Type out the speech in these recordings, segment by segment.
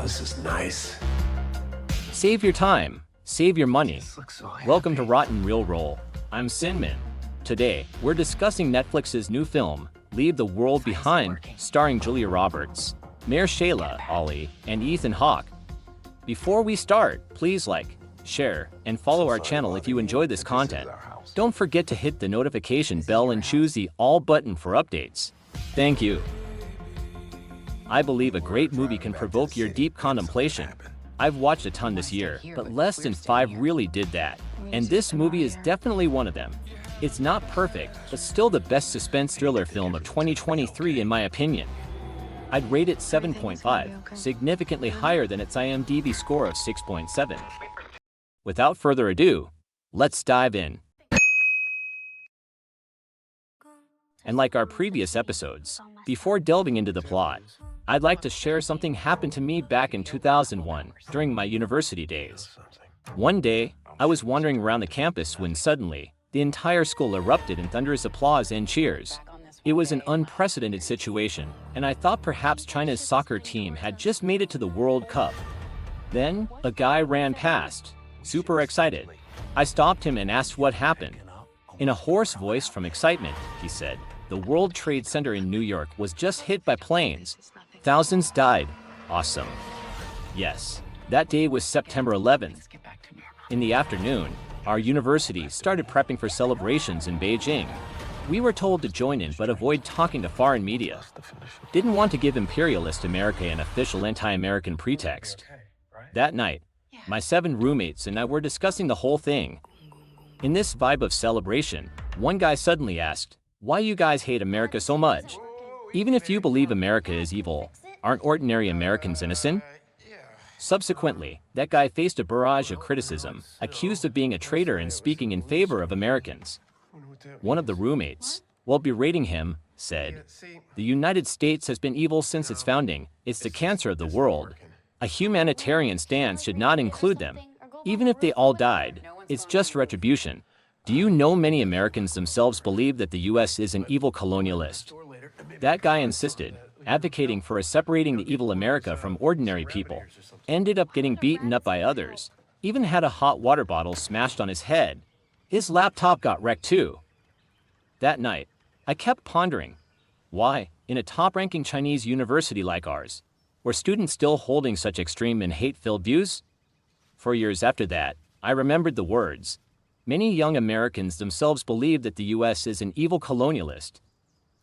this is nice. Save your time, save your money. This looks so happy. Welcome to Rotten Real Roll. I'm Sinmin. Today, we're discussing Netflix's new film, Leave the World Behind, starring Julia Roberts, Mahershala Ali, and Ethan Hawke. Before we start, please like, share, and follow our channel if you enjoy this content. Don't forget to hit the notification bell and choose the All button for updates. Thank you. I believe a great movie can provoke your deep contemplation. I've watched a ton this year, but less than 5 really did that. And this movie is definitely one of them. It's not perfect, but still the best suspense thriller film of 2023 in my opinion. I'd rate it 7.5, significantly higher than its IMDb score of 6.7. Without further ado, let's dive in. And like our previous episodes, before delving into the plot, I'd like to share something happened to me back in 2001 during my university days. One day, I was wandering around the campus when suddenly, the entire school erupted in thunderous applause and cheers. It was an unprecedented situation, and I thought perhaps China's soccer team had just made it to the World Cup. Then, a guy ran past, super excited. I stopped him and asked what happened. In a hoarse voice from excitement, he said, "The World Trade Center in New York was just hit by planes. Thousands died. Awesome." Yes, that day was September 11th. In the afternoon, our university started prepping for celebrations in Beijing. We were told to join in but avoid talking to foreign media. Didn't want to give imperialist America an official anti-American pretext. That night, my 7 roommates and I were discussing the whole thing. In this vibe of celebration, one guy suddenly asked, "Why you guys hate America so much? Even if you believe America is evil, aren't ordinary Americans innocent?" Subsequently, that guy faced a barrage of criticism, accused of being a traitor and speaking in favor of Americans. One of the roommates, while berating him, said, "The United States has been evil since its founding. It's the cancer of the world. A humanitarian stance should not include them. Even if they all died, it's just retribution. Do you know many Americans themselves believe that the US is an evil colonialist?" That guy insisted, advocating for separating the evil America from ordinary people. Ended up getting beaten up by others. Even had a hot water bottle smashed on his head. His laptop got wrecked too. That night, I kept pondering, why, in a top-ranking Chinese university like ours, were students still holding such extreme and hate-filled views? For years after that, I remembered the words. Many young Americans themselves believe that the US is an evil colonialist.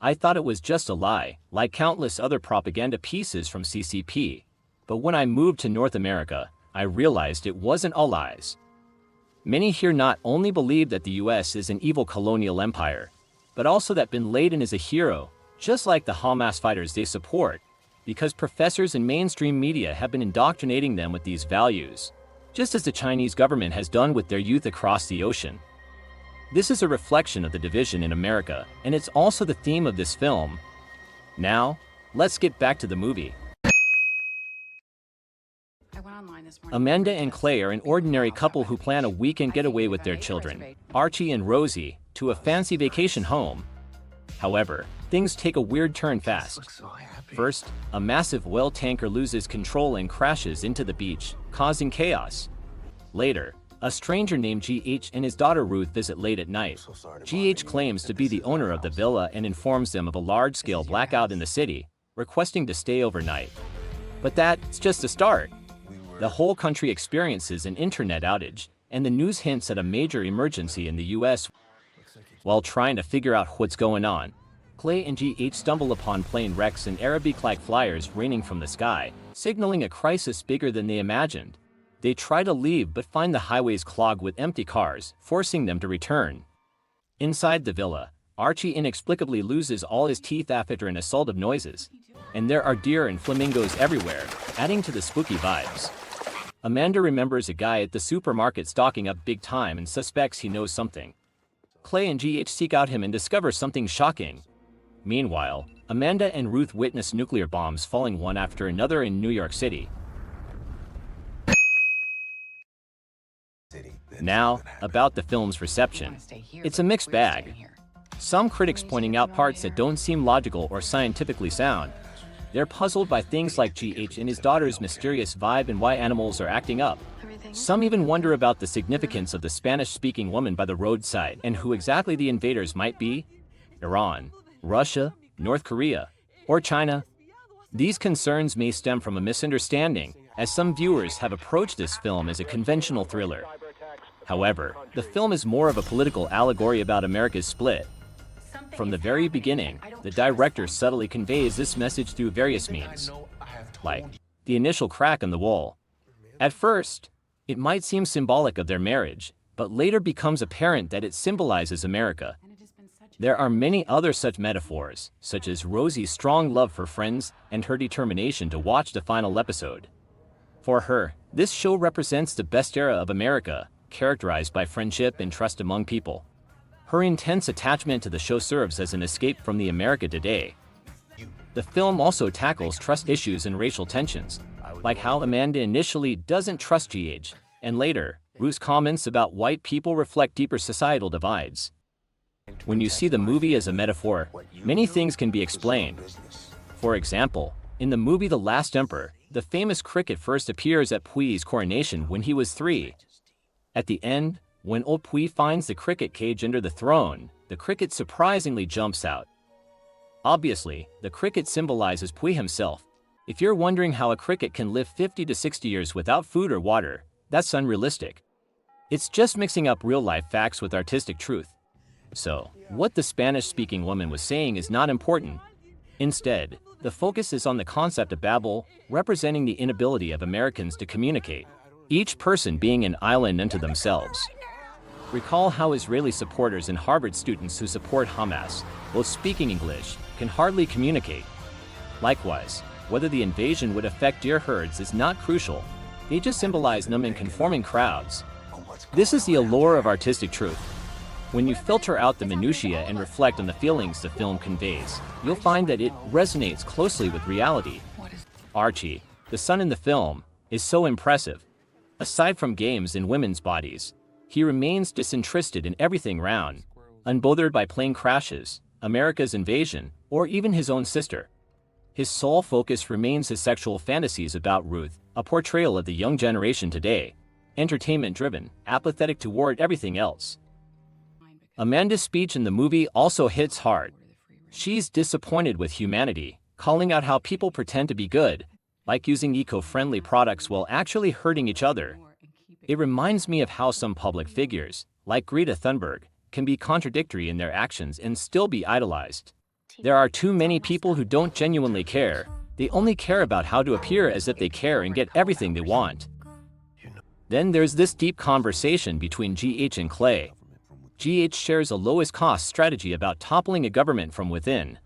I thought it was just a lie, like countless other propaganda pieces from CCP. But when I moved to North America, I realized it wasn't all lies. Many here not only believe that the US is an evil colonial empire, but also that Bin Laden is a hero, just like the Hamas fighters they support, because professors and mainstream media have been indoctrinating them with these values, just as the Chinese government has done with their youth across the ocean. This is a reflection of the division in America, and it's also the theme of this film. Now, let's get back to the movie. Amanda and Clay are an ordinary couple who plan a weekend getaway with their children, Archie and Rosie, to a fancy vacation home. However, things take a weird turn fast. First, a massive oil tanker loses control and crashes into the beach, causing chaos. Later, a stranger named GH and his daughter Ruth visit late at night. GH claims to be the owner of the villa and informs them of a large-scale blackout in the city, requesting to stay overnight. But that's just the start. The whole country experiences an internet outage, and the news hints at a major emergency in the US. While trying to figure out what's going on, Clay and GH stumble upon plane wrecks and Arabic-like flyers raining from the sky, signaling a crisis bigger than they imagined. They try to leave but find the highways clogged with empty cars, forcing them to return. Inside the villa, Archie inexplicably loses all his teeth after an assault of noises, and there are deer and flamingos everywhere, adding to the spooky vibes. Amanda remembers a guy at the supermarket stocking up big time and suspects he knows something. Clay and GH seek out him and discover something shocking. Meanwhile, Amanda and Ruth witness nuclear bombs falling one after another in New York City. Now, about the film's reception. It's a mixed bag. Some critics pointing out parts that don't seem logical or scientifically sound. They're puzzled by things like GH and his daughter's mysterious vibe and why animals are acting up. Some even wonder about the significance of the Spanish-speaking woman by the roadside and who exactly the invaders might be. Iran, Russia, North Korea, or China. These concerns may stem from a misunderstanding, as some viewers have approached this film as a conventional thriller. However, the film is more of a political allegory about America's split. From the very beginning, the director subtly conveys this message through various means, like the initial crack in the wall. At first, it might seem symbolic of their marriage, but later becomes apparent that it symbolizes America. There are many other such metaphors, such as Rosie's strong love for Friends and her determination to watch the final episode. For her, this show represents the best era of America, characterized by friendship and trust among people. Her intense attachment to the show serves as an escape from the America today. The film also tackles trust issues and racial tensions, like how Amanda initially doesn't trust GH, and later, Ruth's comments about white people reflect deeper societal divides. When you see the movie as a metaphor, many things can be explained. For example, in the movie The Last Emperor, the famous cricket first appears at Puyi's coronation when he was 3. At the end, when old Puyi finds the cricket cage under the throne, the cricket surprisingly jumps out. Obviously, the cricket symbolizes Puyi himself. If you're wondering how a cricket can live 50 to 60 years without food or water, that's unrealistic. It's just mixing up real-life facts with artistic truth. So, what the Spanish-speaking woman was saying is not important. Instead, the focus is on the concept of Babel, representing the inability of Americans to communicate, each person being an island unto themselves. Recall how Israeli supporters and Harvard students who support Hamas, while speaking English, can hardly communicate. Likewise, whether the invasion would affect deer herds is not crucial. They just symbolize numb and conforming crowds. This is the allure of artistic truth. When you filter out the minutiae and reflect on the feelings the film conveys, you'll find that it resonates closely with reality. Archie, the son in the film, is so impressive. Aside from games and women's bodies, he remains disinterested in everything round, unbothered by plane crashes, America's invasion, or even his own sister. His sole focus remains his sexual fantasies about Ruth, a portrayal of the young generation today, entertainment-driven, apathetic toward everything else. Amanda's speech in the movie also hits hard. She's disappointed with humanity, calling out how people pretend to be good, like using eco-friendly products while actually hurting each other. It reminds me of how some public figures, like Greta Thunberg, can be contradictory in their actions and still be idolized. There are too many people who don't genuinely care. They only care about how to appear as if they care and get everything they want. Then there's this deep conversation between GH and Clay. GH shares a lowest cost strategy about toppling a government from within.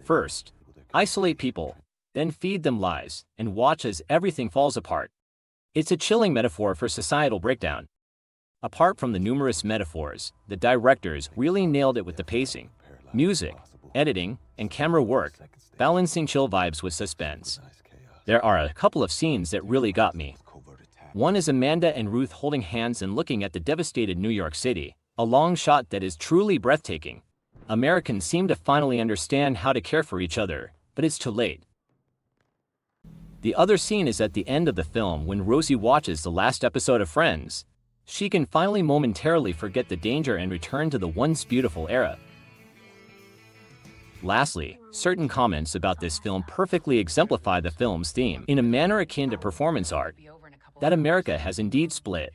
First, isolate people, then feed them lies, and watch as everything falls apart. It's a chilling metaphor for societal breakdown. Apart from the numerous metaphors, the directors really nailed it with the pacing, music, editing, and camera work, balancing chill vibes with suspense. There are a couple of scenes that really got me. One is Amanda and Ruth holding hands and looking at the devastated New York City, a long shot that is truly breathtaking. Americans seem to finally understand how to care for each other, but it's too late. The other scene is at the end of the film when Rosie watches the last episode of Friends. She can finally momentarily forget the danger and return to the once beautiful era. Lastly, certain comments about this film perfectly exemplify the film's theme in a manner akin to performance art, that America has indeed split.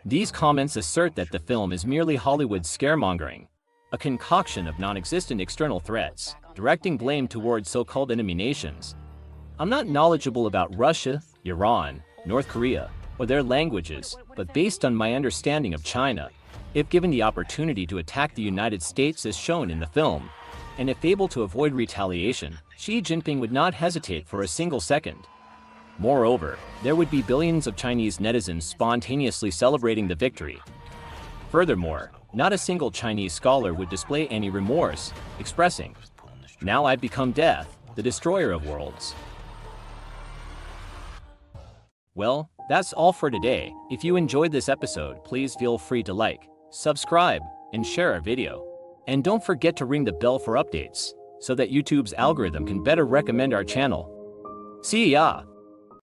These comments assert that the film is merely Hollywood scaremongering, a concoction of non-existent external threats, directing blame towards so-called enemy nations. I'm not knowledgeable about Russia, Iran, North Korea, or their languages, but based on my understanding of China, if given the opportunity to attack the United States as shown in the film, and if able to avoid retaliation, Xi Jinping would not hesitate for a single second. Moreover, there would be billions of Chinese netizens spontaneously celebrating the victory. Furthermore, not a single Chinese scholar would display any remorse, expressing, "Now I've become death, the destroyer of worlds." Well, that's all for today. If you enjoyed this episode, please feel free to like, subscribe, and share our video. And don't forget to ring the bell for updates, so that YouTube's algorithm can better recommend our channel. See ya!